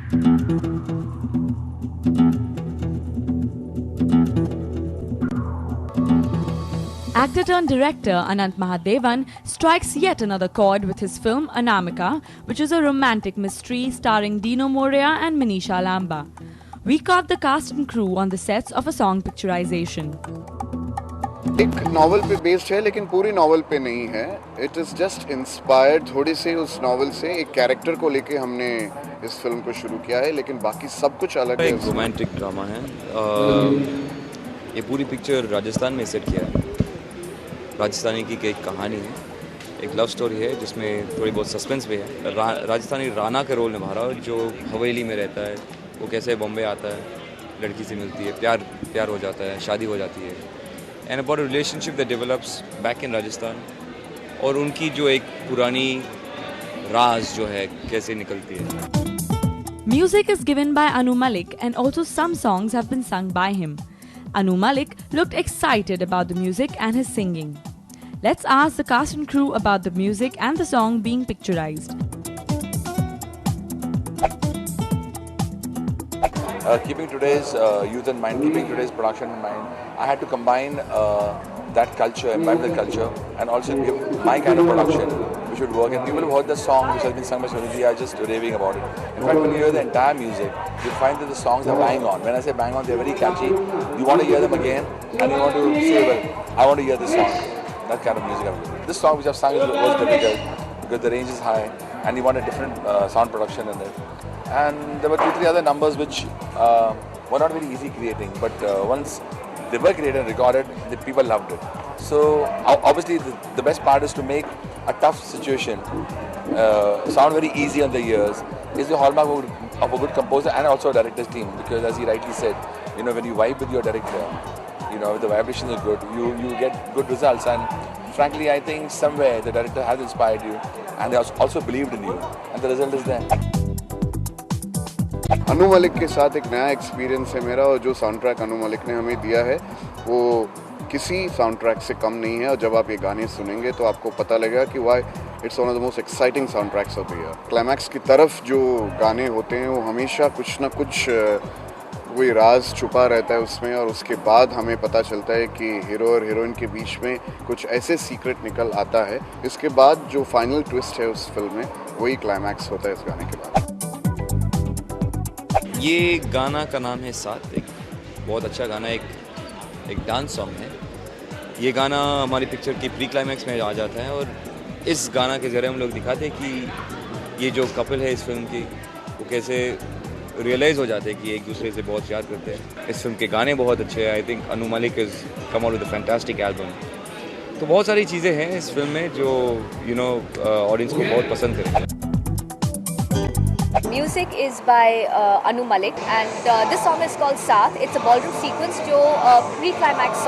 Actor turned director Anant Mahadevan strikes yet another chord with his film Anamika, which is a romantic mystery starring Dino Morea and Manisha Lamba. We caught the cast and crew on the sets of a song picturization. एक novel पे based है लेकिन पूरी novel पे नहीं है. It is just inspired थोड़ी सी उस नॉवल से. एक कैरेक्टर को लेके हमने इस फिल्म को शुरू किया है लेकिन बाकी सब कुछ अलग है. एक रोमांटिक ड्रामा है. ये पूरी पिक्चर राजस्थान में सेट किया है. राजस्थानी की एक कहानी है, एक लव स्टोरी है जिसमें थोड़ी बहुत सस्पेंस भी है. राजस्थानी राणा का रोल निभा रहा है जो हवेली में रहता है. वो कैसे बॉम्बे आता है, लड़की से मिलती है, प्यार हो जाता है, शादी हो जाती है. And about a relationship that develops back in Rajasthan और उनकी जो एक पुरानी राज जो है कैसे निकलती है. Music is given by Anu Malik and also some songs have been sung by him. Anu Malik looked excited about the music and his singing. Let's ask the cast and crew about the music and the song being picturized. Keeping today's youth in mind, keeping today's production in mind, I had to combine that culture, imbibe the culture, and also give my kind of production which would work. And people who heard the song which has been sung by Soniji are just raving about it. In fact, when you hear the entire music, you find that the songs are bang on. When I say bang on, they're very catchy. You want to hear them again, and you want to say, well, I want to hear this song. That kind of music I'm doing. This song which I've sung was difficult because the range is high, and you want a different sound production in it. And there were 2-3 other numbers which were not very easy creating, but once they were created and recorded, the people loved it. So obviously the best part is to make a tough situation sound very easy on the ears is the hallmark of a good composer and also a director's team, because as he rightly said, you know, when you vibe with your director, you know, if the vibration is good, you get good results. And frankly, I think somewhere the director has inspired you and they also believed in you, and the result is there. Anu Malik के साथ एक नया experience है मेरा, और जो sound track Anu Malik ने हमें दिया है वो किसी साउंड ट्रैक से कम नहीं है. और जब आप ये गाने सुनेंगे तो आपको पता लगेगा कि why it's one of the most exciting sound tracks of the year. Climax की तरफ जो गाने होते हैं वो हमेशा कुछ ना कुछ कोई राज छुपा रहता है उसमें, और उसके बाद हमें पता चलता है कि हीरो और हीरोइन के बीच में कुछ ऐसे सीक्रेट निकल आता है. इसके बाद जो फाइनल ट्विस्ट है उस फिल्म में वही क्लाइमैक्स होता है इस गाने के बाद. ये गाना का नाम है साथ. एक बहुत अच्छा गाना, एक डांस सॉन्ग है. ये गाना हमारी पिक्चर की प्री क्लाइमैक्स में आ जाता है, और इस गाना के ज़रिए हम लोग दिखाते हैं कि ये जो कपल है इस फिल्म की वो कैसे रियलाइज़ हो जाते हैं कि एक दूसरे से बहुत प्यार करते हैं. इस फिल्म के गाने बहुत अच्छे हैं. I think Anu Malik is come out with a fantastic album. तो बहुत सारी चीज़ें हैं इस फिल्म में जो ऑडियंस को बहुत पसंद करेंगे. Music is by Anu Malik, and this song is called Saath. It's a ballroom sequence जो pre-climax song